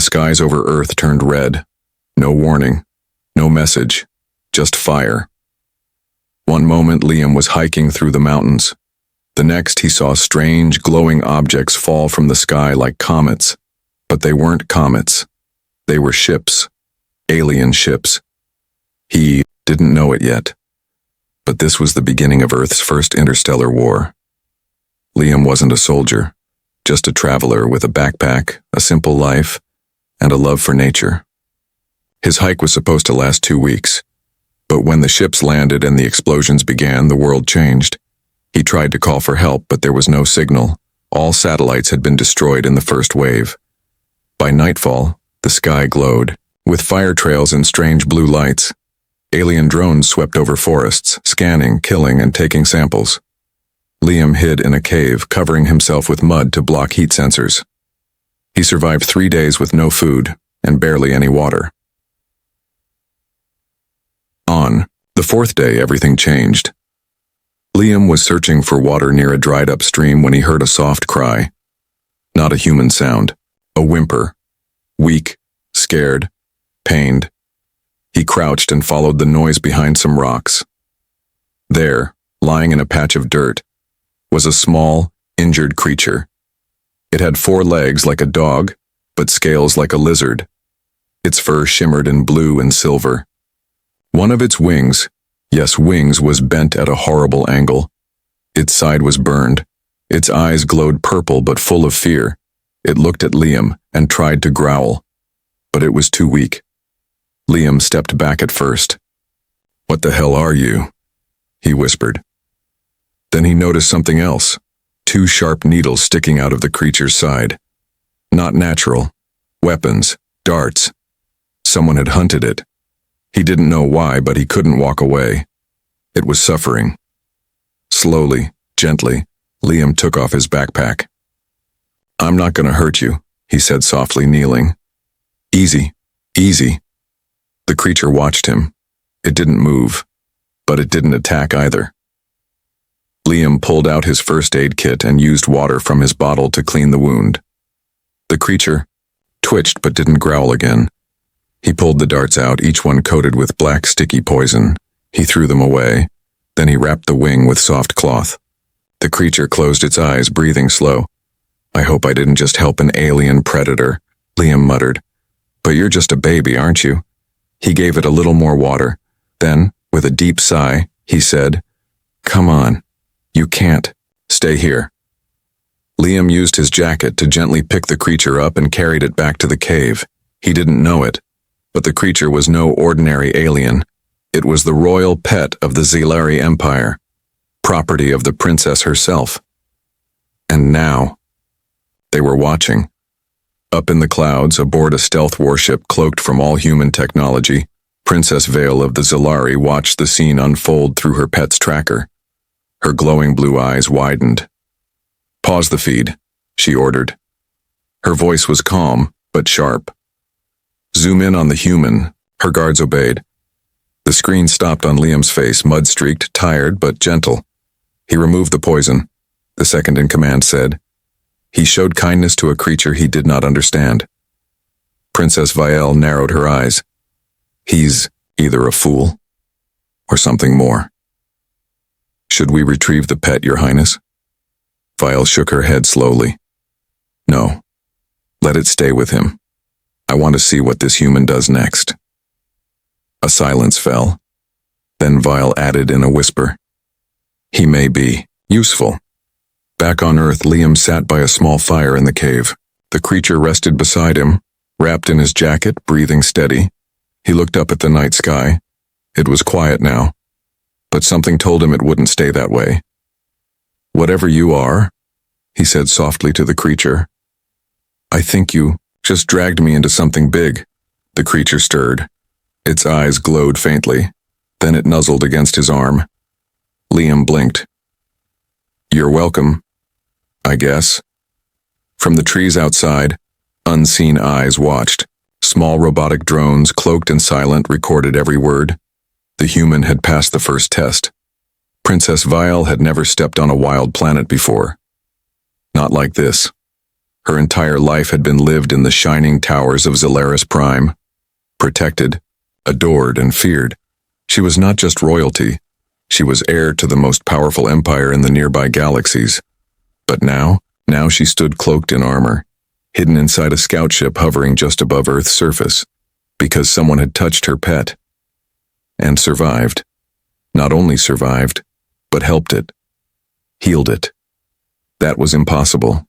The skies over Earth turned red. No warning, no message, just fire. One moment Liam was hiking through the mountains. The next he saw strange, glowing objects fall from the sky like comets. But they weren't comets. They were ships. Alien ships. He didn't know it yet. But this was the beginning of Earth's first interstellar war. Liam wasn't a soldier, just a traveler with a backpack, a simple life, and a love for nature. His hike was supposed to last 2 weeks, but when the ships landed and the explosions began, the world changed. He tried to call for help, but there was no signal. All satellites had been destroyed in the first wave. By nightfall, the sky glowed, with fire trails and strange blue lights. Alien drones swept over forests, scanning, killing, and taking samples. Liam hid in a cave, covering himself with mud to block heat sensors. He survived 3 days with no food and barely any water. On the 4th day, everything changed. Liam was searching for water near a dried-up stream when he heard a soft cry. Not a human sound, a whimper. Weak, scared, pained. He crouched and followed the noise behind some rocks. There, lying in a patch of dirt, was a small, injured creature. It had 4 legs like a dog, but scales like a lizard. Its fur shimmered in blue and silver. One of its wings, yes, wings, was bent at a horrible angle. Its side was burned. Its eyes glowed purple but full of fear. It looked at Liam and tried to growl, but it was too weak. Liam stepped back at first. "What the hell are you?" he whispered. Then he noticed something else, 2 sharp needles sticking out of the creature's side. Not natural. Weapons, darts. Someone had hunted it. He didn't know why, but he couldn't walk away. It was suffering. Slowly, gently, Liam took off his backpack. "I'm not going to hurt you," he said softly, kneeling. "Easy, easy." The creature watched him. It didn't move, but it didn't attack either. Liam pulled out his first aid kit and used water from his bottle to clean the wound. The creature twitched but didn't growl again. He pulled the darts out, each one coated with black sticky poison. He threw them away. Then he wrapped the wing with soft cloth. The creature closed its eyes, breathing slow. "I hope I didn't just help an alien predator," Liam muttered. "But you're just a baby, aren't you?" He gave it a little more water. Then, with a deep sigh, he said, "Come on. You can't. Stay here." Liam used his jacket to gently pick the creature up and carried it back to the cave. He didn't know it, but the creature was no ordinary alien. It was the royal pet of the Zelari Empire, property of the princess herself. And now, they were watching. Up in the clouds, aboard a stealth warship cloaked from all human technology, Princess Vale of the Zelari watched the scene unfold through her pet's tracker. Her glowing blue eyes widened. "Pause the feed," she ordered. Her voice was calm, but sharp. "Zoom in on the human." Her guards obeyed. The screen stopped on Liam's face, mud-streaked, tired, but gentle. He removed the poison, the second in command said. He showed kindness to a creature he did not understand. Princess Vielle narrowed her eyes. "He's either a fool or something more." "Should we retrieve the pet, Your Highness?" Vielle shook her head slowly. "No. Let it stay with him. I want to see what this human does next." A silence fell. Then Vielle added in a whisper, "He may be useful." Back on Earth, Liam sat by a small fire in the cave. The creature rested beside him, wrapped in his jacket, breathing steady. He looked up at the night sky. It was quiet now, but something told him it wouldn't stay that way. "Whatever you are," he said softly to the creature, "I think you just dragged me into something big." The creature stirred. Its eyes glowed faintly. Then it nuzzled against his arm. Liam blinked. "You're welcome, I guess." From the trees outside, unseen eyes watched. Small robotic drones, cloaked and silent, recorded every word. The human had passed the first test. Princess Vielle had never stepped on a wild planet before. Not like this. Her entire life had been lived in the shining towers of Zelaris Prime. Protected, adored, and feared. She was not just royalty. She was heir to the most powerful empire in the nearby galaxies. But now she stood cloaked in armor, hidden inside a scout ship hovering just above Earth's surface, because someone had touched her pet. And survived. Not only survived, but helped it. Healed it. That was impossible.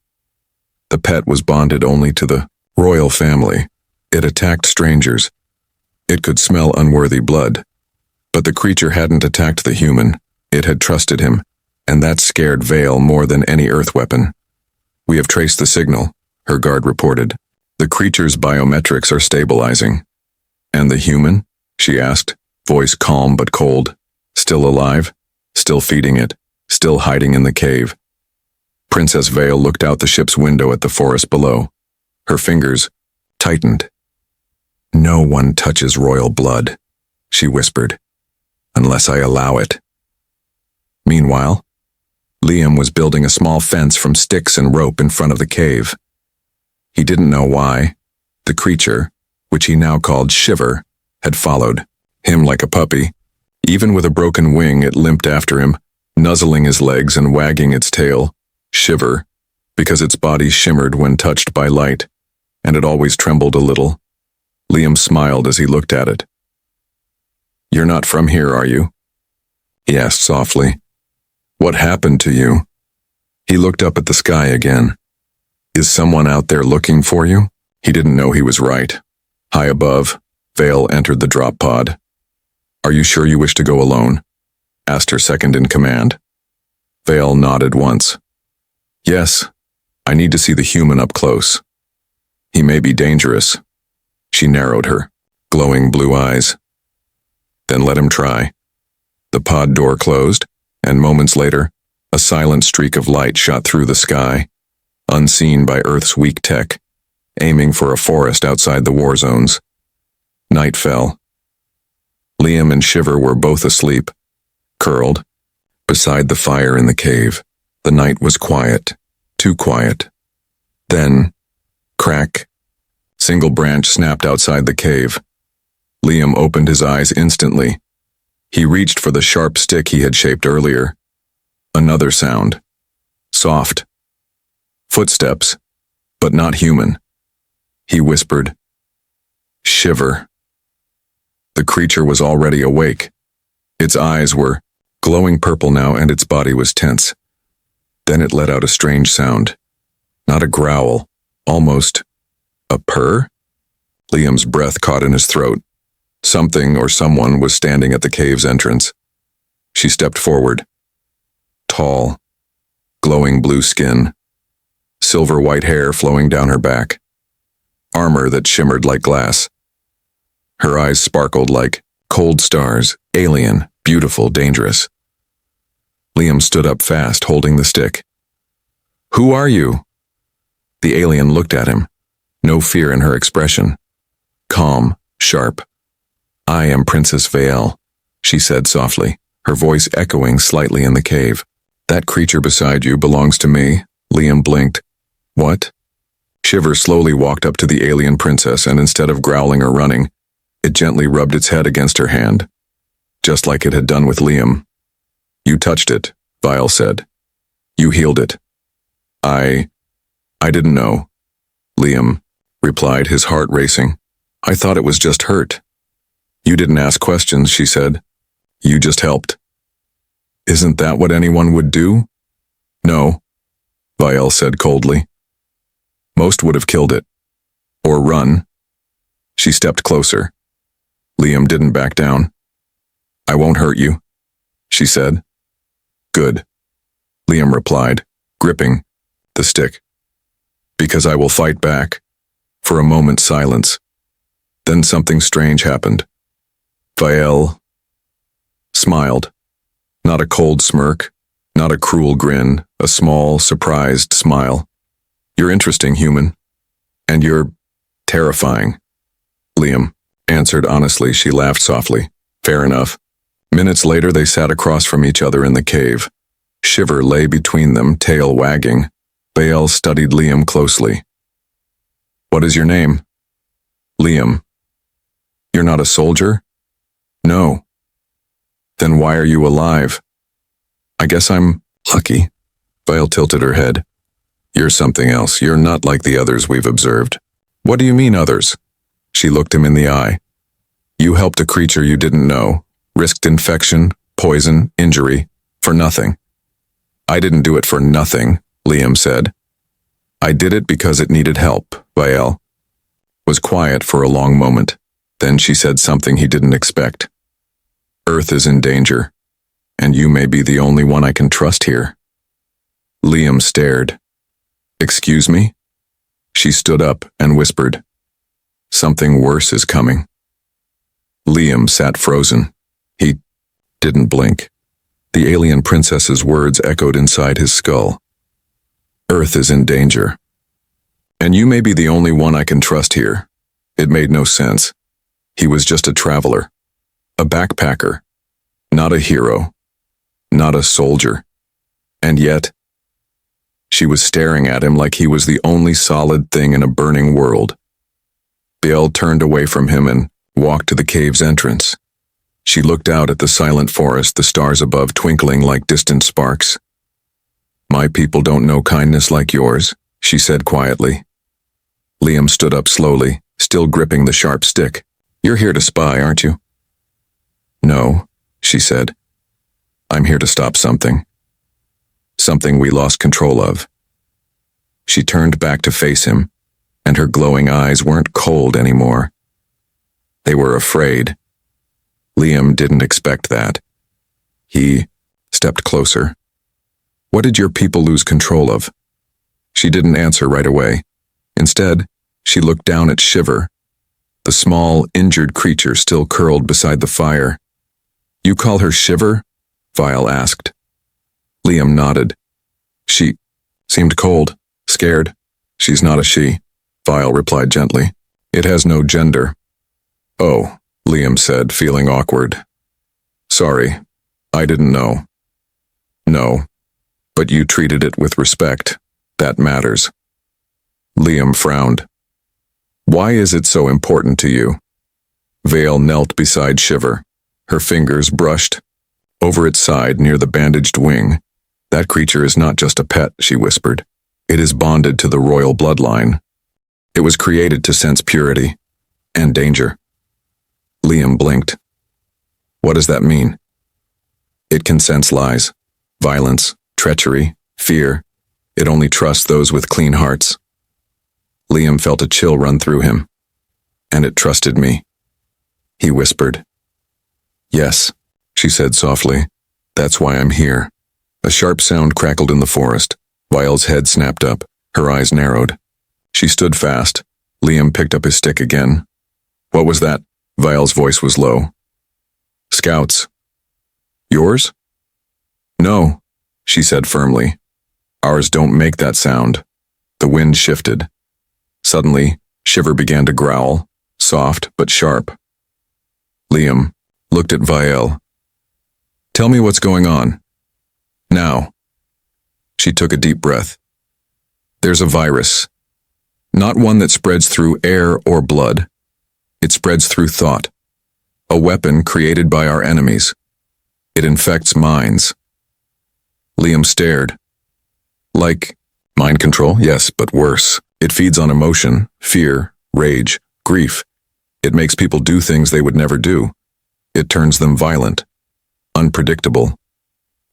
The pet was bonded only to the royal family. It attacked strangers. It could smell unworthy blood. But the creature hadn't attacked the human. It had trusted him, and that scared Vale more than any Earth weapon. "We have traced the signal," her guard reported. "The creature's biometrics are stabilizing." "And the human?" she asked, voice calm but cold. "Still alive? Still feeding it? Still hiding in the cave?" Princess Vale looked out the ship's window at the forest below. Her fingers tightened. "No one touches royal blood," she whispered, "unless I allow it." Meanwhile, Liam was building a small fence from sticks and rope in front of the cave. He didn't know why. The creature, which he now called Shiver, had followed him like a puppy. Even with a broken wing, it limped after him, nuzzling his legs and wagging its tail. Shiver, because its body shimmered when touched by light, and it always trembled a little. Liam smiled as he looked at it. "You're not from here, are you?" he asked softly. "What happened to you?" He looked up at the sky again. "Is someone out there looking for you?" He didn't know he was right. High above, Vale entered the drop pod. "Are you sure you wish to go alone?" asked her second in command. Vale nodded once. "Yes, I need to see the human up close. He may be dangerous." She narrowed her glowing blue eyes. "Then let him try." The pod door closed, and moments later, a silent streak of light shot through the sky, unseen by Earth's weak tech, aiming for a forest outside the war zones. Night fell. Liam and Shiver were both asleep, curled beside the fire in the cave. The night was quiet, too quiet. Then, crack, single branch snapped outside the cave. Liam opened his eyes instantly. He reached for the sharp stick he had shaped earlier. Another sound. Soft. Footsteps, but not human. He whispered, "Shiver." The creature was already awake. Its eyes were glowing purple now, and its body was tense. Then it let out a strange sound. Not a growl, almost a purr? Liam's breath caught in his throat. Something or someone was standing at the cave's entrance. She stepped forward. Tall, glowing blue skin, silver white hair flowing down her back, armor that shimmered like glass. Her eyes sparkled like cold stars, alien, beautiful, dangerous. Liam stood up fast, holding the stick. "Who are you?" The alien looked at him, no fear in her expression. Calm, sharp. "I am Princess Vale," she said softly, her voice echoing slightly in the cave. "That creature beside you belongs to me." Liam blinked. "What?" Shiver slowly walked up to the alien princess, and instead of growling or running, it gently rubbed its head against her hand, just like it had done with Liam. "You touched it," Vile said. "You healed it." I didn't know," Liam replied, his heart racing. "I thought it was just hurt." "You didn't ask questions," she said. "You just helped." "Isn't that what anyone would do?" "No," Vile said coldly. "Most would have killed it. Or run." She stepped closer. Liam didn't back down. "I won't hurt you," she said. "Good," Liam replied, gripping the stick. "Because I will fight back." For a moment, silence. Then something strange happened. Vael smiled. Not a cold smirk, not a cruel grin, a small, surprised smile. "You're interesting, human. And you're terrifying," Liam answered honestly. She laughed softly. "Fair enough." Minutes later, they sat across from each other in the cave. Shiver lay between them, tail wagging. Bael studied Liam closely. What is your name? Liam. You're not a soldier? No. Then why are you alive? I guess I'm lucky. Bael tilted her head. You're something else. You're not like the others we've observed. What do you mean others? She looked him in the eye. You helped a creature you didn't know, risked infection, poison, injury, for nothing. I didn't do it for nothing, Liam said. I did it because it needed help. Bael was quiet for a long moment. Then she said something he didn't expect. Earth is in danger, and you may be the only one I can trust here. Liam stared. Excuse me? She stood up and whispered. Something worse is coming. Liam sat frozen. He didn't blink. The alien princess's words echoed inside his skull. Earth is in danger. And you may be the only one I can trust here. It made no sense. He was just a traveler. A backpacker. Not a hero. Not a soldier. And yet, she was staring at him like he was the only solid thing in a burning world. Bael turned away from him and walked to the cave's entrance. She looked out at the silent forest, the stars above twinkling like distant sparks. My people don't know kindness like yours, she said quietly. Liam stood up slowly, still gripping the sharp stick. You're here to spy, aren't you? No, she said. I'm here to stop something. Something we lost control of. She turned back to face him, and her glowing eyes weren't cold anymore. They were afraid. Liam didn't expect that. He stepped closer. What did your people lose control of? She didn't answer right away. Instead, she looked down at Shiver, the small, injured creature still curled beside the fire. You call her Shiver? Vial asked. Liam nodded. She seemed cold, scared. She's not a she, Vial replied gently. It has no gender. Oh, Liam said, feeling awkward. Sorry, I didn't know. No, but you treated it with respect. That matters. Liam frowned. Why is it so important to you? Vale knelt beside Shiver. Her fingers brushed over its side near the bandaged wing. That creature is not just a pet, she whispered. It is bonded to the royal bloodline. It was created to sense purity and danger. Liam blinked. What does that mean? It can sense lies, violence, treachery, fear. It only trusts those with clean hearts. Liam felt a chill run through him. And it trusted me. He whispered. Yes, she said softly. That's why I'm here. A sharp sound crackled in the forest. Vial's head snapped up. Her eyes narrowed. She stood fast. Liam picked up his stick again. What was that? Vial's voice was low. Scouts. Yours? No, she said firmly. Ours don't make that sound. The wind shifted. Suddenly, Shiver began to growl, soft but sharp. Liam looked at Vial. Tell me what's going on. Now. She took a deep breath. There's a virus. Not one that spreads through air or blood. It spreads through thought. A weapon created by our enemies. It infects minds. Liam stared. Like mind control? Yes, but worse. It feeds on emotion, fear, rage, grief. It makes people do things they would never do. It turns them violent, unpredictable.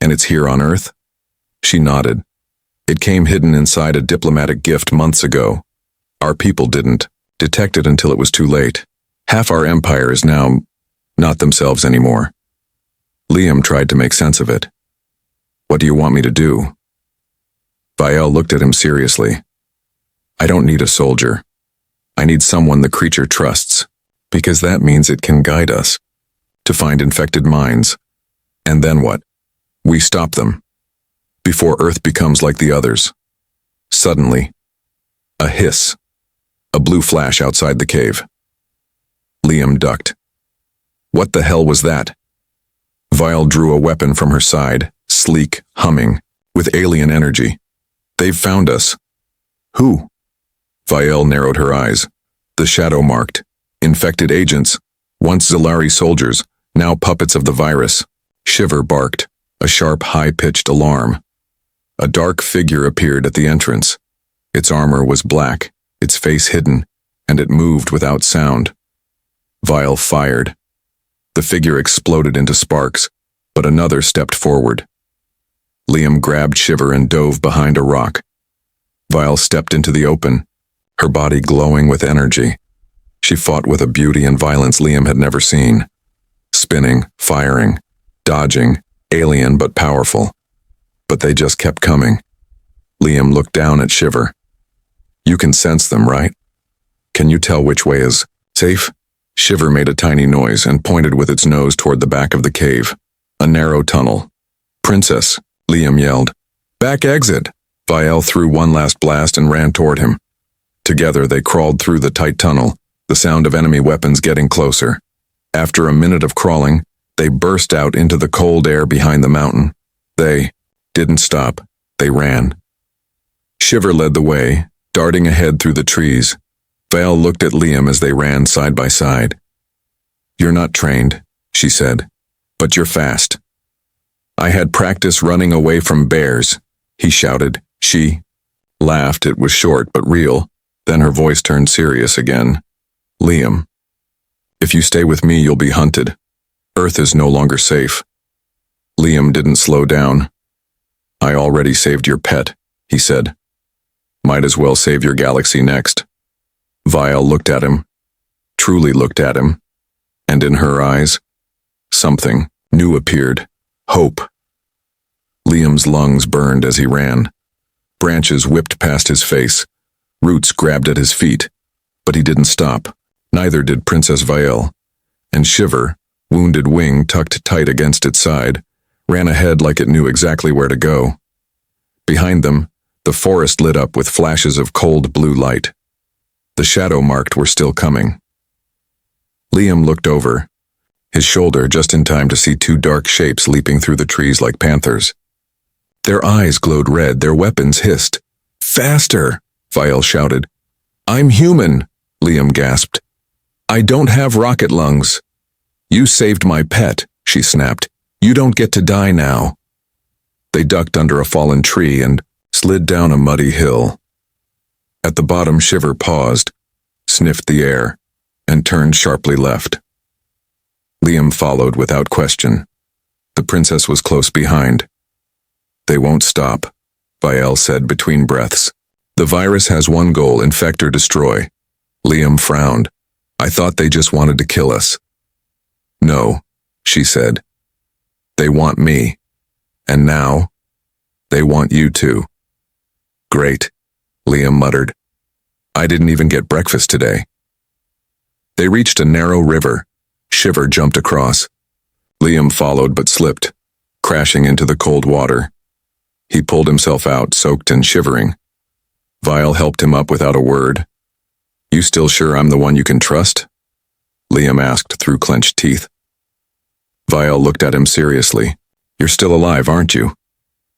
And it's here on Earth? She nodded. It came hidden inside a diplomatic gift months ago. Our people didn't detect it until it was too late. Half our empire is now not themselves anymore. Liam tried to make sense of it. What do you want me to do? Vial looked at him seriously. I don't need a soldier. I need someone the creature trusts, because that means it can guide us to find infected minds. And then what? We stop them, before Earth becomes like the others. Suddenly, a hiss, a blue flash outside the cave. Liam ducked. What the hell was that? Vial drew a weapon from her side, sleek, humming, with alien energy. They've found us. Who? Vielle narrowed her eyes. The shadow marked. Infected agents. Once Zalari soldiers, now puppets of the virus. Shiver barked, a sharp, high-pitched alarm. A dark figure appeared at the entrance. Its armor was black, its face hidden, and it moved without sound. Vielle fired. The figure exploded into sparks, but another stepped forward. Liam grabbed Shiver and dove behind a rock. Vielle stepped into the open, her body glowing with energy. She fought with a beauty and violence Liam had never seen. Spinning, firing, dodging, alien but powerful. But they just kept coming. Liam looked down at Shiver. You can sense them, right? Can you tell which way is safe? Shiver made a tiny noise and pointed with its nose toward the back of the cave. A narrow tunnel. Princess, Liam yelled. Back exit! Vielle threw one last blast and ran toward him. Together they crawled through the tight tunnel, the sound of enemy weapons getting closer. After a minute of crawling, they burst out into the cold air behind the mountain. They didn't stop. They ran. Shiver led the way, darting ahead through the trees. Vielle looked at Liam as they ran side by side. You're not trained, she said, but you're fast. I had practice running away from bears, he shouted. She laughed. It was short but real. Then her voice turned serious again. Liam, if you stay with me, you'll be hunted. Earth is no longer safe. Liam didn't slow down. I already saved your pet, he said. Might as well save your galaxy next. Vielle looked at him, truly looked at him, and in her eyes, something new appeared. Hope. Liam's lungs burned as he ran. Branches whipped past his face. Roots grabbed at his feet. But he didn't stop. Neither did Princess Vielle. And Shiver, wounded wing tucked tight against its side, ran ahead like it knew exactly where to go. Behind them, the forest lit up with flashes of cold blue light. The shadow marked were still coming. Liam looked over, his shoulder just in time to see two dark shapes leaping through the trees like panthers. Their eyes glowed red, their weapons hissed. Faster! Vielle shouted. I'm human, Liam gasped. I don't have rocket lungs. You saved my pet, she snapped. You don't get to die now. They ducked under a fallen tree and slid down a muddy hill. At the bottom, Shiver paused, sniffed the air, and turned sharply left. Liam followed without question. The princess was close behind. They won't stop, Vielle said between breaths. The virus has one goal, infect or destroy. Liam frowned. I thought they just wanted to kill us. No, she said. They want me. And now, they want you too. Great, Liam muttered. I didn't even get breakfast today. They reached a narrow river. Shiver jumped across. Liam followed but slipped, crashing into the cold water. He pulled himself out, soaked and shivering. Vielle helped him up without a word. You still sure I'm the one you can trust? Liam asked through clenched teeth. Vielle looked at him seriously. You're still alive, aren't you?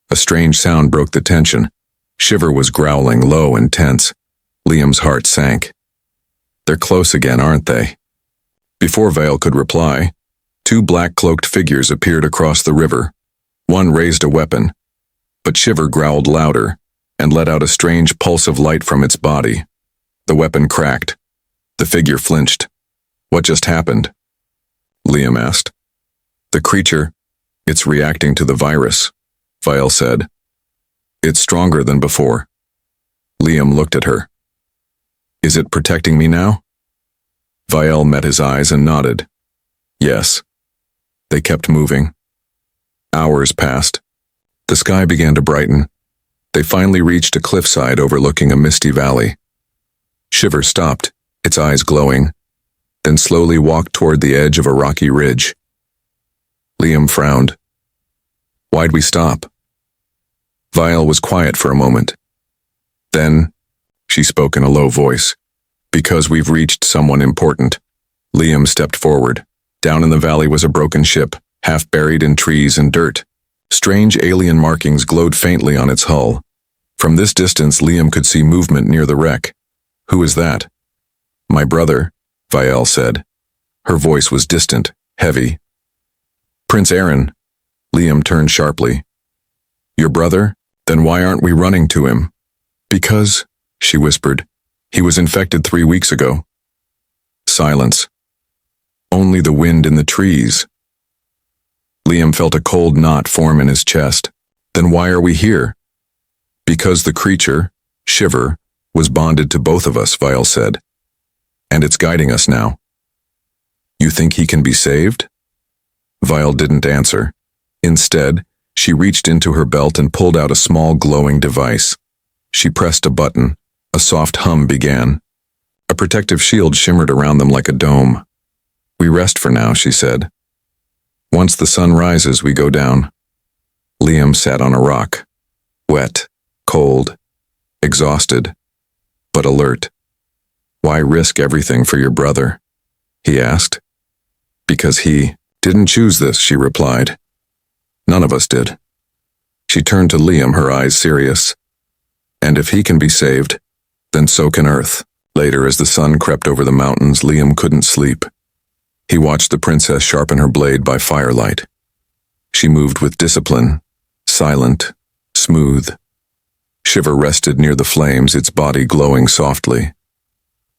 A strange sound broke the tension. Shiver was growling, low and tense. Liam's heart sank. They're close again, aren't they? Before Vielle could reply, two black-cloaked figures appeared across the river. One raised a weapon, but Shiver growled louder and let out a strange pulse of light from its body. The weapon cracked. The figure flinched. What just happened? Liam asked. The creature, it's reacting to the virus, Vielle said. It's stronger than before. Liam looked at her. Is it protecting me now? Vielle met his eyes and nodded. Yes. They kept moving. Hours passed. The sky began to brighten. They finally reached a cliffside overlooking a misty valley. Shiver stopped, its eyes glowing, then slowly walked toward the edge of a rocky ridge. Liam frowned. Why'd we stop? Vielle was quiet for a moment. Then, she spoke in a low voice. Because we've reached someone important. Liam stepped forward. Down in the valley was a broken ship, half buried in trees and dirt. Strange alien markings glowed faintly on its hull. From this distance, Liam could see movement near the wreck. "Who is that?" "My brother," Vielle said. Her voice was distant, heavy. "Prince Aaron." Liam turned sharply. "Your brother? Then why aren't we running to him?" "Because," she whispered, "he was infected 3 weeks ago." Silence. Only the wind in the trees. Liam felt a cold knot form in his chest. "Then why are we here?" "Because the creature, Shiver, was bonded to both of us," Vielle said. "And it's guiding us now." "You think he can be saved?" Vielle didn't answer. Instead, she reached into her belt and pulled out a small glowing device. She pressed a button. A soft hum began. A protective shield shimmered around them like a dome. "We rest for now," she said. "Once the sun rises, we go down." Liam sat on a rock. Wet, cold, exhausted, but alert. "Why risk everything for your brother?" he asked. "Because he didn't choose this," she replied. "None of us did." She turned to Liam, her eyes serious. "And if he can be saved, then so can Earth." Later, as the sun crept over the mountains, Liam couldn't sleep. He watched the princess sharpen her blade by firelight. She moved with discipline, silent, smooth. Shiver rested near the flames, its body glowing softly.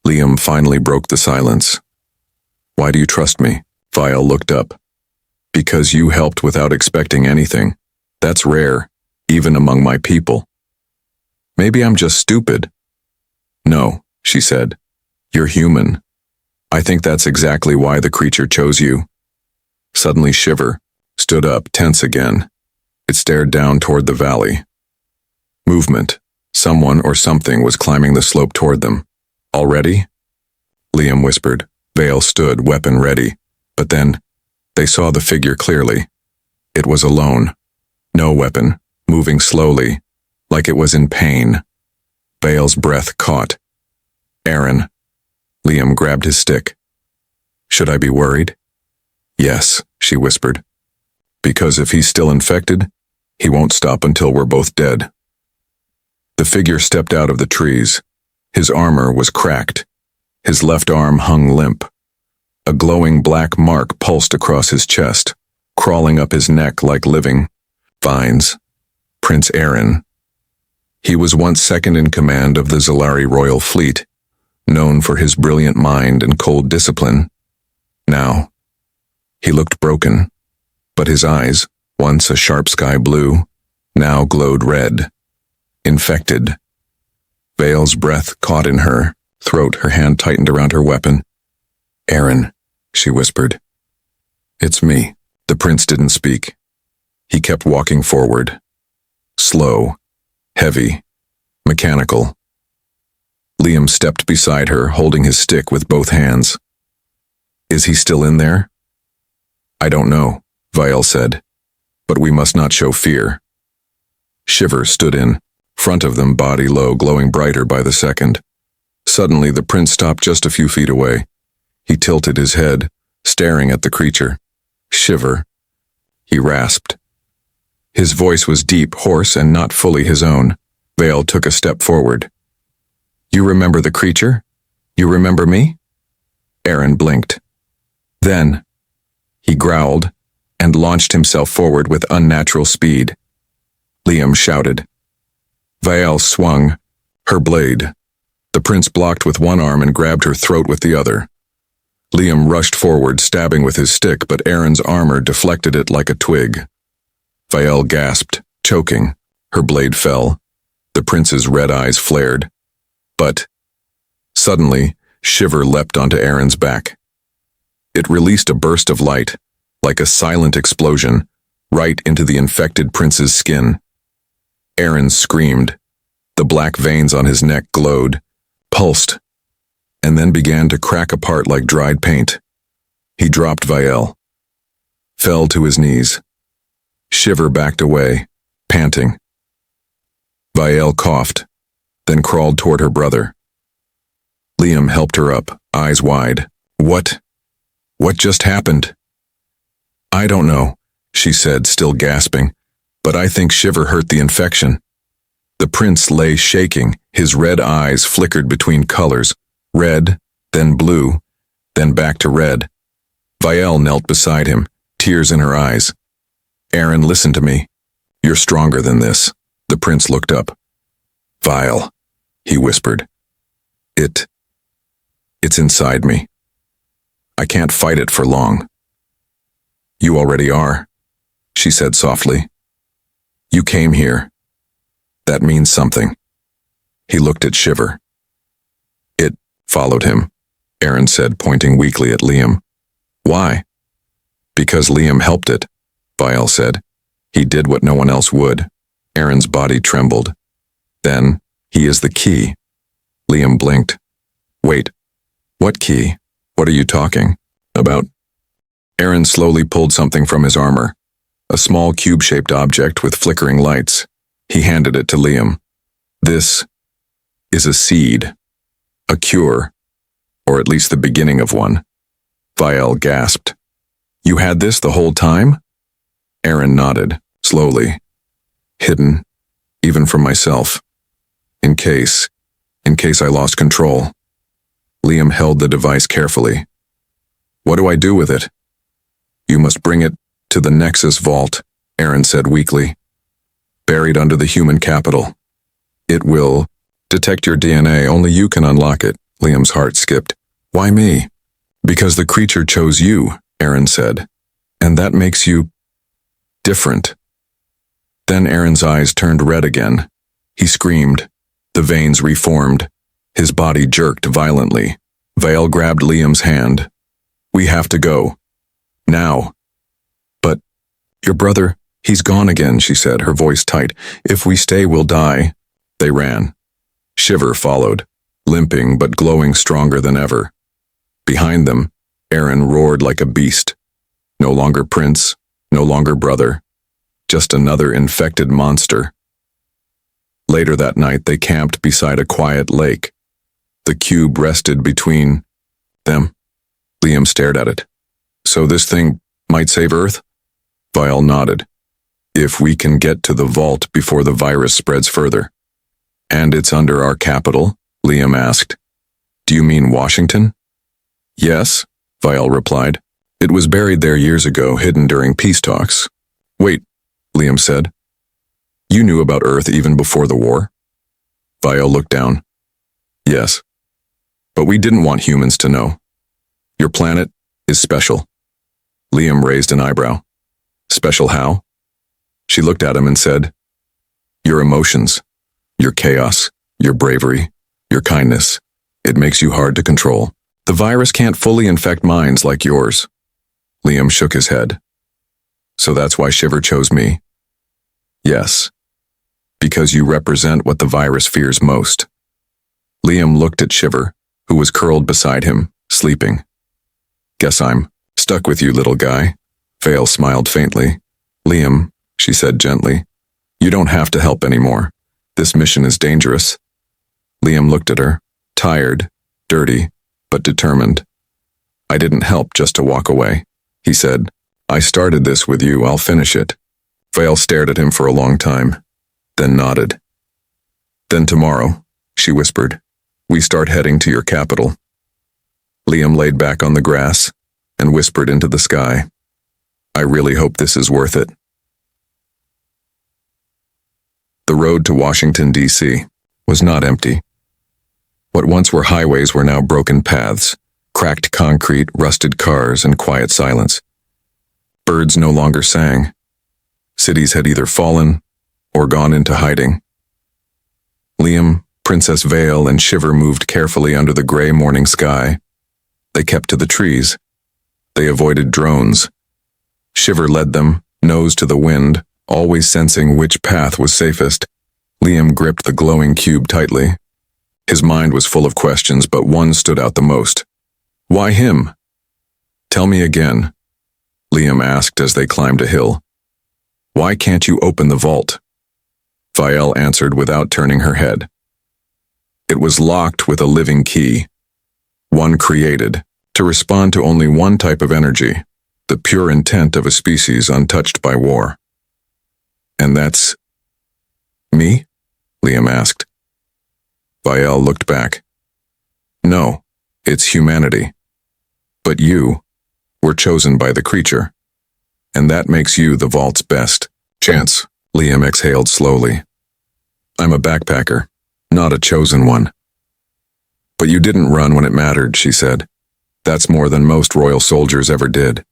Liam finally broke the silence. "Why do you trust me?" Vielle looked up. "Because you helped without expecting anything. That's rare, even among my people." "Maybe I'm just stupid." "No," she said. "You're human. I think that's exactly why the creature chose you." Suddenly Shiver stood up, tense again. It stared down toward the valley. Movement. Someone or something was climbing the slope toward them. "Already?" Liam whispered. Vielle stood, weapon ready. But then, they saw the figure clearly. It was alone. No weapon, moving slowly, like it was in pain. Vielle's breath caught. "Aaron." Liam grabbed his stick. "Should I be worried?" "Yes," she whispered. "Because if he's still infected, he won't stop until we're both dead." The figure stepped out of the trees. His armor was cracked. His left arm hung limp. A glowing black mark pulsed across his chest, crawling up his neck like living vines. Prince Aaron. He was once second in command of the Zalari royal fleet, known for his brilliant mind and cold discipline. Now, he looked broken, but his eyes, once a sharp sky blue, now glowed red. Infected. Vielle's breath caught in her throat, her hand tightened around her weapon. "Aaron," she whispered. "It's me." The prince didn't speak. He kept walking forward. Slow, heavy, mechanical. Liam stepped beside her, holding his stick with both hands. "Is he still in there?" "I don't know," Vielle said, "but we must not show fear." Shiver stood in front of them, body low, glowing brighter by the second. Suddenly, the prince stopped just a few feet away. He tilted his head, staring at the creature. "Shiver," he rasped. His voice was deep, hoarse, and not fully his own. Vielle took a step forward. "You remember the creature? You remember me?" Aaron blinked. "Then," he growled, and launched himself forward with unnatural speed. Liam shouted. Vielle swung, her blade. The prince blocked with one arm and grabbed her throat with the other. Liam rushed forward, stabbing with his stick, but Aaron's armor deflected it like a twig. Vielle gasped, choking. Her blade fell. The prince's red eyes flared. But, suddenly, Shiver leapt onto Aaron's back. It released a burst of light, like a silent explosion, right into the infected prince's skin. Aaron screamed. The black veins on his neck glowed, pulsed, and then began to crack apart like dried paint. He dropped Vielle, fell to his knees. Shiver backed away, panting. Vielle coughed, then crawled toward her brother. Liam helped her up, eyes wide. What just happened?" "I don't know," she said, still gasping, "but I think Shiver hurt the infection." The prince lay shaking, his red eyes flickered between colors, red, then blue, then back to red. Vielle knelt beside him, tears in her eyes. Aaron, listen to me. You're stronger than this. The prince looked up. Vielle, he whispered. It's inside me. I can't fight it for long. You already are, she said softly. You came here. That means something. He looked at Shiver. It followed him, Aaron said, pointing weakly at Liam. Why? Because Liam helped it, Vielle said. He did what no one else would. Aaron's body trembled. Then, he is the key. Liam blinked. Wait, what key? What are you talking about? Aaron slowly pulled something from his armor, a small cube-shaped object with flickering lights. He handed it to Liam. This is a seed, a cure, or at least the beginning of one. Vielle gasped. You had this the whole time? Aaron nodded, slowly. Hidden, even from myself. In case I lost control. Liam held the device carefully. What do I do with it? You must bring it to the Nexus Vault, Aaron said weakly. Buried under the human capital. It will detect your DNA. Only you can unlock it. Liam's heart skipped. Why me? Because the creature chose you, Aaron said. And that makes you different. Then Aaron's eyes turned red again. He screamed. The veins reformed. His body jerked violently. Vielle grabbed Liam's hand. We have to go. Now. But your brother, he's gone again, she said, her voice tight. If we stay, we'll die. They ran. Shiver followed, limping but glowing stronger than ever. Behind them, Aaron roared like a beast. No longer prince, no longer brother. Just another infected monster. Later that night, they camped beside a quiet lake. The cube rested between them. Liam stared at it. So this thing might save Earth? Vielle nodded. If we can get to the vault before the virus spreads further. And it's under our capital? Liam asked. Do you mean Washington? Yes, Vielle replied. It was buried there years ago, hidden during peace talks. Wait, Liam said. You knew about Earth even before the war? Vielle looked down. Yes. But we didn't want humans to know. Your planet is special. Liam raised an eyebrow. Special how? She looked at him and said, Your emotions, your chaos, your bravery, your kindness. It makes you hard to control. The virus can't fully infect minds like yours. Liam shook his head. So that's why Shiver chose me? Yes. Because you represent what the virus fears most. Liam looked at Shiver, who was curled beside him, sleeping. Guess I'm stuck with you, little guy. Vielle smiled faintly. Liam, she said gently, you don't have to help anymore. This mission is dangerous. Liam looked at her, tired, dirty, but determined. I didn't help just to walk away, he said. I started this with you, I'll finish it. Vielle stared at him for a long time, then nodded. Then tomorrow, she whispered, we start heading to your capital. Liam laid back on the grass and whispered into the sky. I really hope this is worth it. The road to Washington, D.C. was not empty. What once were highways were now broken paths, cracked concrete, rusted cars, and quiet silence. Birds no longer sang. Cities had either fallen or gone into hiding. Liam, Princess Vale, and Shiver moved carefully under the gray morning sky. They kept to the trees. They avoided drones. Shiver led them, nose to the wind, always sensing which path was safest. Liam gripped the glowing cube tightly. His mind was full of questions, but one stood out the most. Why him? Tell me again, Liam asked as they climbed a hill. Why can't you open the vault? Vielle answered without turning her head. It was locked with a living key. One created, to respond to only one type of energy, the pure intent of a species untouched by war. And that's me? Liam asked. Vial looked back. No, it's humanity. But you were chosen by the creature, and that makes you the Vault's best chance. Liam exhaled slowly. I'm a backpacker, not a chosen one. But you didn't run when it mattered, she said. That's more than most royal soldiers ever did.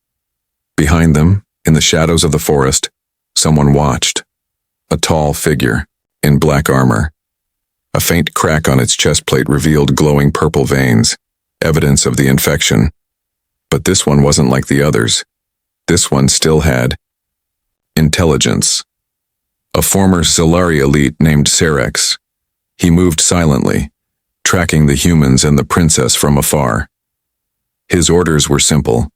Behind them, in the shadows of the forest, someone watched. A tall figure, in black armor. A faint crack on its chest plate revealed glowing purple veins, evidence of the infection. But this one wasn't like the others. This one still had intelligence. A former Zilari elite named Cerex. He moved silently, tracking the humans and the princess from afar. His orders were simple.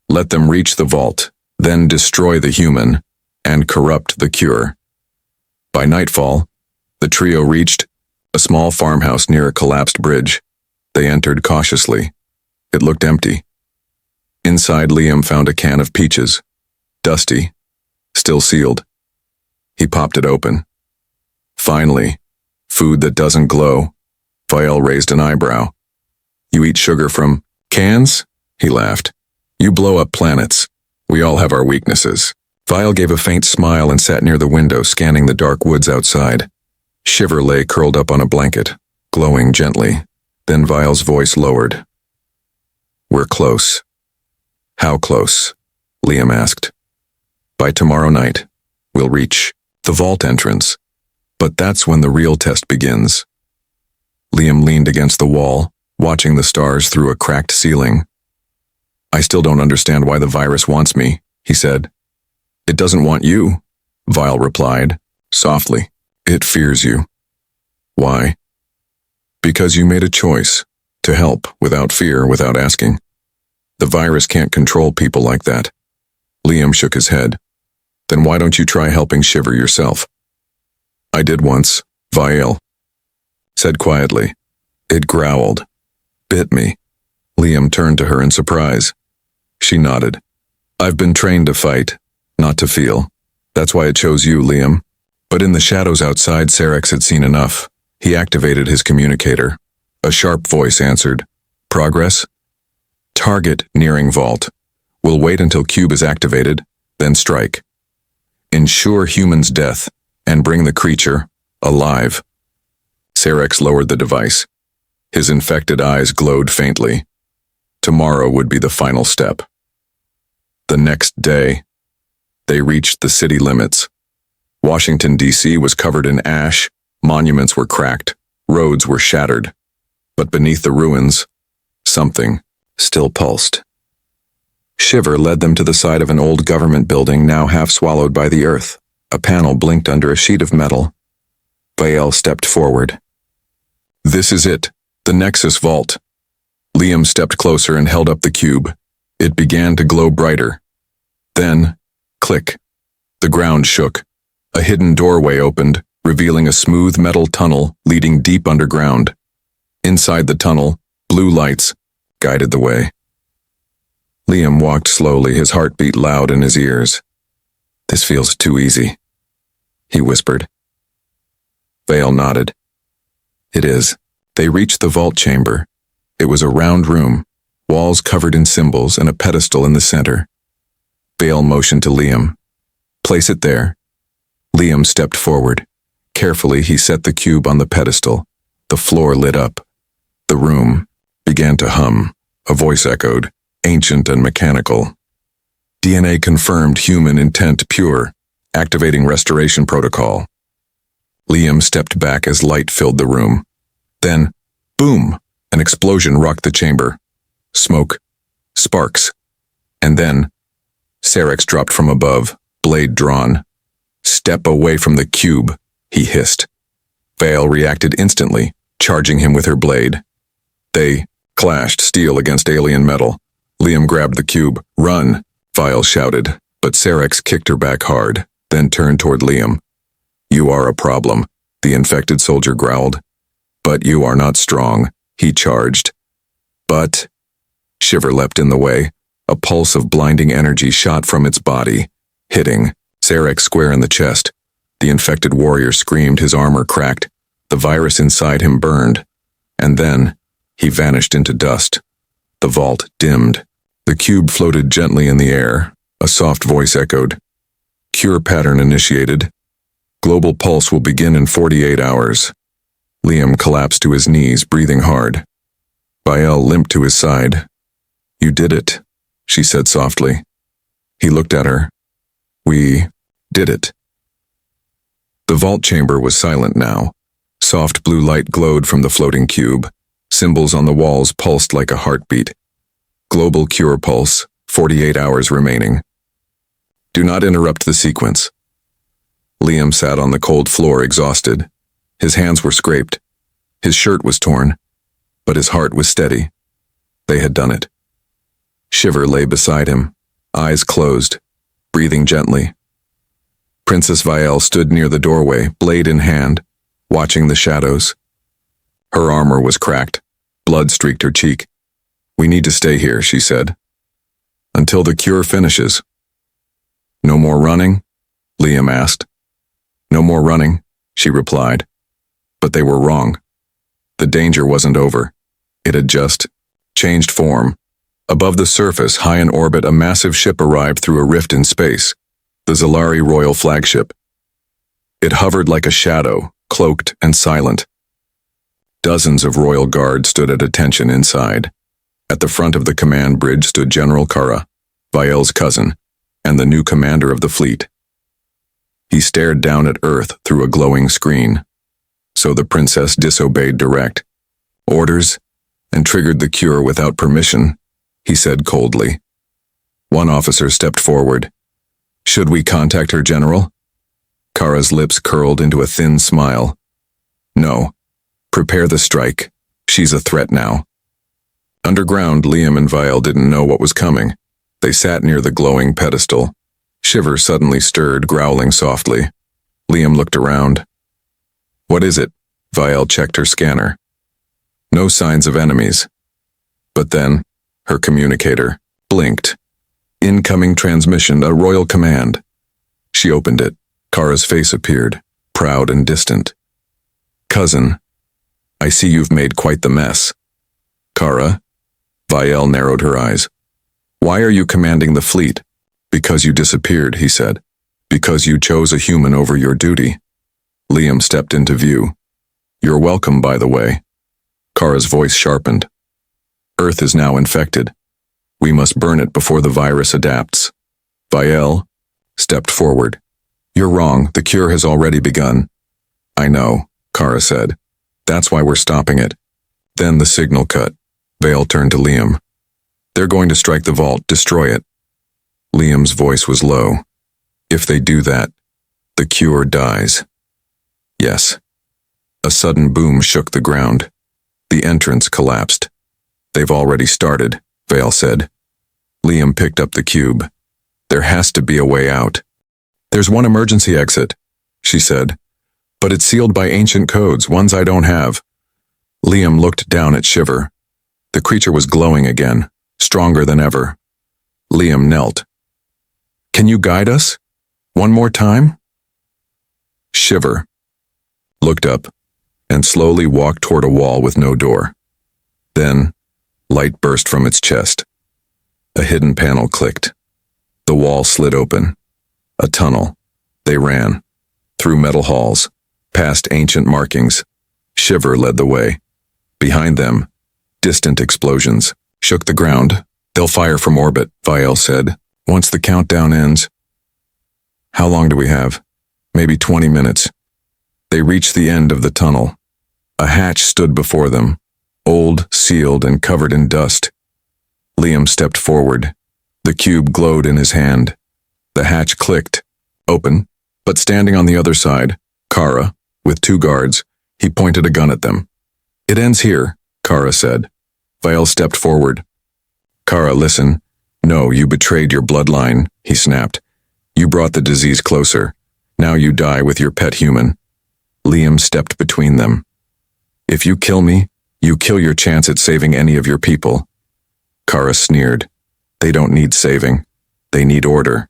Let them reach the vault, then destroy the human, and corrupt the cure. By nightfall, the trio reached a small farmhouse near a collapsed bridge. They entered cautiously. It looked empty. Inside, Liam found a can of peaches, dusty, still sealed. He popped it open. Finally, food that doesn't glow. Vial raised an eyebrow. You eat sugar from cans? He laughed. You blow up planets. We all have our weaknesses. Vial gave a faint smile and sat near the window, scanning the dark woods outside. Shiver lay curled up on a blanket, glowing gently. Then Vial's voice lowered. We're close. How close? Liam asked. By tomorrow night, we'll reach the vault entrance. But that's when the real test begins. Liam leaned against the wall, watching the stars through a cracked ceiling. I still don't understand why the virus wants me, he said. It doesn't want you, Vial replied, softly. It fears you. Why? Because you made a choice to help without fear, without asking. The virus can't control people like that. Liam shook his head. Then why don't you try helping Shiver yourself? I did once, Vial said quietly. It growled, bit me. Liam turned to her in surprise. She nodded. I've been trained to fight, not to feel. That's why it chose you, Liam. But in the shadows outside, Cerex had seen enough. He activated his communicator. A sharp voice answered. Progress? Target nearing vault. We'll wait until cube is activated, then strike. Ensure human's death, and bring the creature alive. Cerex lowered the device. His infected eyes glowed faintly. Tomorrow would be the final step. The next day, they reached the city limits. Washington, D.C. was covered in ash, monuments were cracked, roads were shattered. But beneath the ruins, something still pulsed. Shiver led them to the side of an old government building now half swallowed by the earth. A panel blinked under a sheet of metal. Vial stepped forward. This is it, the Nexus Vault. Liam stepped closer and held up the cube. It began to glow brighter. Then, click. The ground shook. A hidden doorway opened, revealing a smooth metal tunnel leading deep underground. Inside the tunnel, blue lights guided the way. Liam walked slowly, his heart beat loud in his ears. This feels too easy, he whispered. Vial nodded. It is. They reached the vault chamber. It was a round room, walls covered in symbols and a pedestal in the center. Vial motioned to Liam. Place it there. Liam stepped forward. Carefully, he set the cube on the pedestal. The floor lit up. The room began to hum. A voice echoed, ancient and mechanical. DNA confirmed human intent pure, activating restoration protocol. Liam stepped back as light filled the room. Then, boom, an explosion rocked the chamber. Smoke, sparks, and then, Cerex dropped from above, blade drawn. Step away from the cube, he hissed. Vial reacted instantly, charging him with her blade. They clashed, steel against alien metal. Liam grabbed the cube. Run, Vial shouted, but Cerex kicked her back hard, then turned toward Liam. You are a problem, the infected soldier growled. But you are not strong, he charged. But, Shiver leapt in the way. A pulse of blinding energy shot from its body, hitting Cerex square in the chest. The infected warrior screamed, his armor cracked. The virus inside him burned. And then, he vanished into dust. The vault dimmed. The cube floated gently in the air. A soft voice echoed. Cure pattern initiated. Global pulse will begin in 48 hours. Liam collapsed to his knees, breathing hard. Vielle limped to his side. You did it, she said softly. He looked at her. We did it. The vault chamber was silent now. Soft blue light glowed from the floating cube. Symbols on the walls pulsed like a heartbeat. Global cure pulse, 48 hours remaining. Do not interrupt the sequence. Liam sat on the cold floor, exhausted. His hands were scraped. His shirt was torn. But his heart was steady. They had done it. Shiver lay beside him, eyes closed, breathing gently. Princess Vielle stood near the doorway, blade in hand, watching the shadows. Her armor was cracked. Blood streaked her cheek. We need to stay here, she said. Until the cure finishes. No more running? Liam asked. No more running, she replied. But they were wrong. The danger wasn't over. It had just changed form. Above the surface, high in orbit, a massive ship arrived through a rift in space. The Zalari Royal flagship. It hovered like a shadow, cloaked and silent. Dozens of royal guards stood at attention inside. At the front of the command bridge stood General Kara, Vielle's cousin, and the new commander of the fleet. He stared down at Earth through a glowing screen. So the princess disobeyed direct orders and triggered the cure without permission, he said coldly. One officer stepped forward. Should we contact her, General? Kara's lips curled into a thin smile. No. Prepare the strike. She's a threat now. Underground, Liam and Vielle didn't know what was coming. They sat near the glowing pedestal. Shiver suddenly stirred, growling softly. Liam looked around. What is it? Vielle checked her scanner. No signs of enemies. But then, her communicator blinked. Incoming transmission, a royal command. She opened it. Kara's face appeared, proud and distant. Cousin, I see you've made quite the mess. Kara? Vielle narrowed her eyes. Why are you commanding the fleet? Because you disappeared, he said. Because you chose a human over your duty. Liam stepped into view. You're welcome, by the way. Kara's voice sharpened. Earth is now infected. We must burn it before the virus adapts. Vielle stepped forward. You're wrong, the cure has already begun. I know, Kara said. That's why we're stopping it. Then the signal cut. Vielle turned to Liam. They're going to strike the vault, destroy it. Liam's voice was low. If they do that, the cure dies. Yes. A sudden boom shook the ground. The entrance collapsed. They've already started, Vielle said. Liam picked up the cube. There has to be a way out. There's one emergency exit, she said. But it's sealed by ancient codes, ones I don't have. Liam looked down at Shiver. The creature was glowing again, stronger than ever. Liam knelt. Can you guide us? One more time? Shiver looked up and slowly walked toward a wall with no door. Then, light burst from its chest. A hidden panel clicked. The wall slid open. A tunnel. They ran. Through metal halls. Past ancient markings. Shiver led the way. Behind them, distant explosions shook the ground. They'll fire from orbit, Vielle said. Once the countdown ends. How long do we have? Maybe 20 minutes. They reached the end of the tunnel. A hatch stood before them, old, sealed, and covered in dust. Liam stepped forward. The cube glowed in his hand. The hatch clicked, open, but standing on the other side, Kara, with 2 guards, he pointed a gun at them. It ends here, Kara said. Vielle stepped forward. Kara, listen. No, you betrayed your bloodline, he snapped. You brought the disease closer. Now you die with your pet human. Liam stepped between them. If you kill me, you kill your chance at saving any of your people. Kara sneered. They don't need saving. They need order.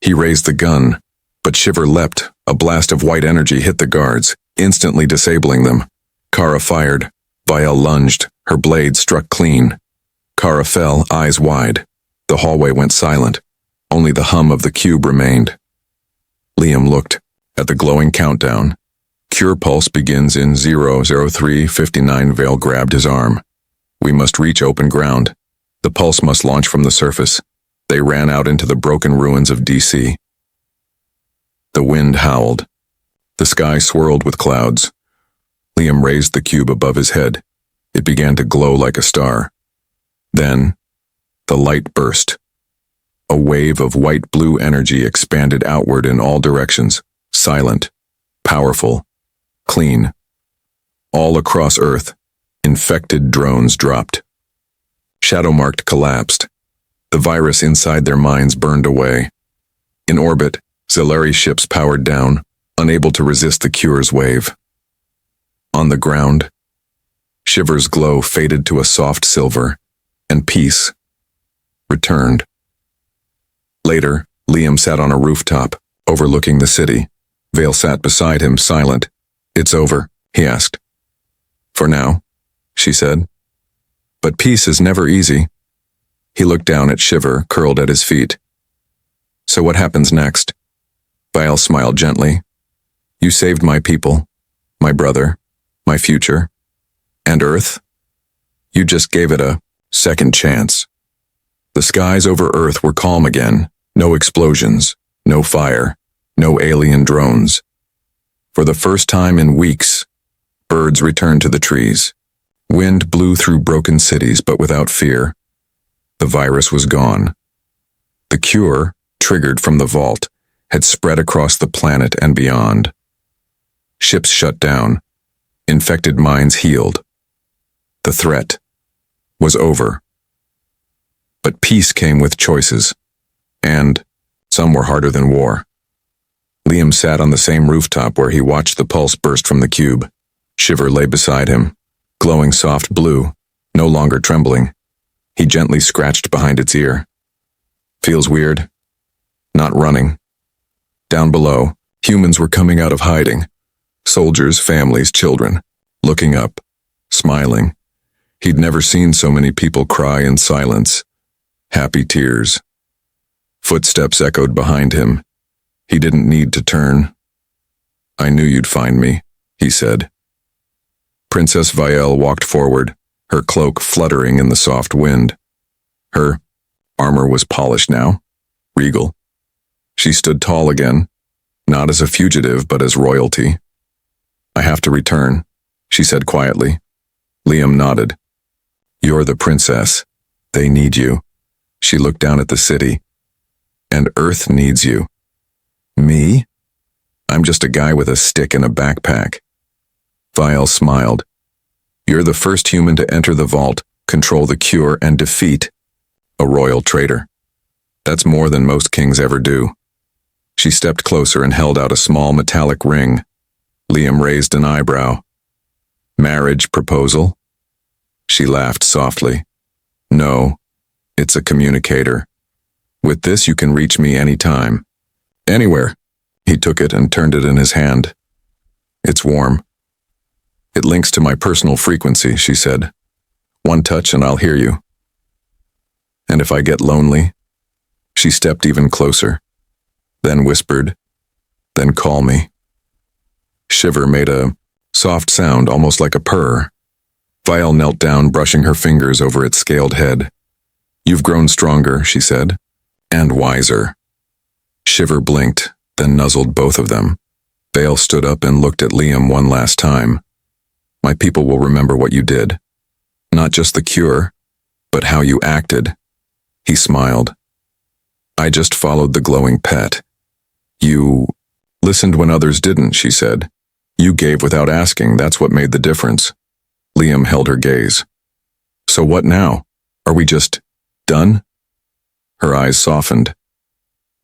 He raised the gun, but Shiver leapt, A blast of white energy hit the guards, instantly disabling them. Kara fired. Vial lunged. Her blade struck clean. Kara fell, eyes wide. The hallway went silent. Only the hum of the cube remained. Liam looked at the glowing countdown. Cure pulse begins in 003:59. Vale grabbed his arm. We must reach open ground. The pulse must launch from the surface. They ran out into the broken ruins of DC. The wind howled. The sky swirled with clouds. Liam raised the cube above his head. It began to glow like a star. Then, the light burst. A wave of white-blue energy expanded outward in all directions, silent, powerful, clean. All across Earth, infected drones dropped. Shadow-marked collapsed. The virus inside their minds burned away. In orbit, Zellari ships powered down, unable to resist the cure's wave. On the ground, Shiver's glow faded to a soft silver, and peace returned. Later, Liam sat on a rooftop, overlooking the city. Vale sat beside him, silent. "It's over," he asked. "For now," she said. "But peace is never easy." He looked down at Shiver, curled at his feet. "So what happens next?" Vale smiled gently. "You saved my people, my brother, my future, and Earth. You just gave it a second chance." The skies over Earth were calm again. No explosions, no fire, no alien drones. For the first time in weeks, birds returned to the trees. Wind blew through broken cities, but without fear. The virus was gone. The cure, triggered from the vault, had spread across the planet and beyond. Ships shut down. Infected minds healed. The threat was over. But peace came with choices, and some were harder than war. Liam sat on the same rooftop where he watched the pulse burst from the cube. Shiver lay beside him, glowing soft blue, no longer trembling. He gently scratched behind its ear. "Feels weird. Not running." Down below, humans were coming out of hiding. Soldiers, families, children, looking up, smiling. He'd never seen so many people cry in silence. Happy tears. Footsteps echoed behind him. He didn't need to turn. "I knew you'd find me," he said. Princess Vielle walked forward, her cloak fluttering in the soft wind. Her armor was polished now, regal. She stood tall again, not as a fugitive but as royalty. "I have to return," she said quietly. Liam nodded. "You're the princess. They need you." She looked down at the city. "And Earth needs you." "Me? I'm just a guy with a stick and a backpack." Vial smiled. "You're the first human to enter the vault, control the cure, and defeat a royal traitor. That's more than most kings ever do." She stepped closer and held out a small metallic ring. Liam raised an eyebrow. "Marriage proposal?" She laughed softly. "No, it's a communicator. With this you can reach me anytime. Anywhere." He took it and turned it in his hand. "It's warm." "It links to my personal frequency," she said. "One touch and I'll hear you." "And if I get lonely?" She stepped even closer, then whispered, "Then call me." Shiver made a soft sound, almost like a purr. Vial knelt down, brushing her fingers over its scaled head. "You've grown stronger," she said, "and wiser." Shiver blinked, then nuzzled both of them. Vale stood up and looked at Liam one last time. "My people will remember what you did. Not just the cure, but how you acted." He smiled. "I just followed the glowing pet. You listened when others didn't," she said. "You gave without asking, that's what made the difference." Liam held her gaze. "So what now? Are we just done?" Her eyes softened.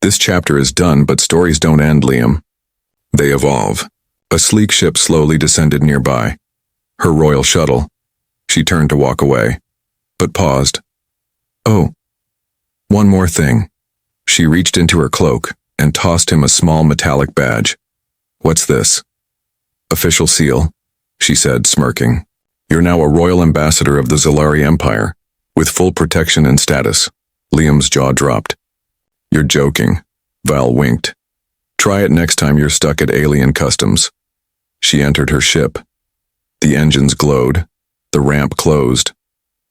"This chapter is done, but stories don't end, Liam. They evolve." A sleek ship slowly descended nearby. Her royal shuttle. She turned to walk away, but paused. "Oh, one more thing." She reached into her cloak and tossed him a small metallic badge. What's this? Official seal, she said, smirking. You're now a royal ambassador of the Zalari Empire, with full protection and status. Liam's jaw dropped. You're joking, Val winked. Try it next time you're stuck at alien customs. She entered her ship. The engines glowed. The ramp closed.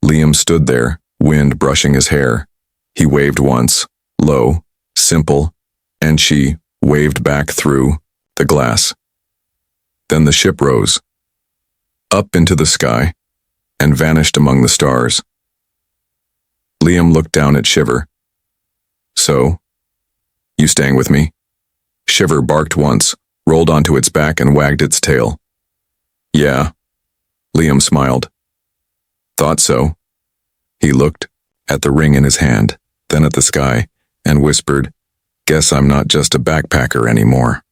Liam stood there, wind brushing his hair. He waved once, low, simple, and she waved back through the glass. Then the ship rose, up into the sky, and vanished among the stars. Liam looked down at Shiver. So, you staying with me? Shiver barked once, rolled onto its back and wagged its tail. Yeah, Liam smiled. Thought so. He looked at the ring in his hand, then at the sky, and whispered, Guess I'm not just a backpacker anymore.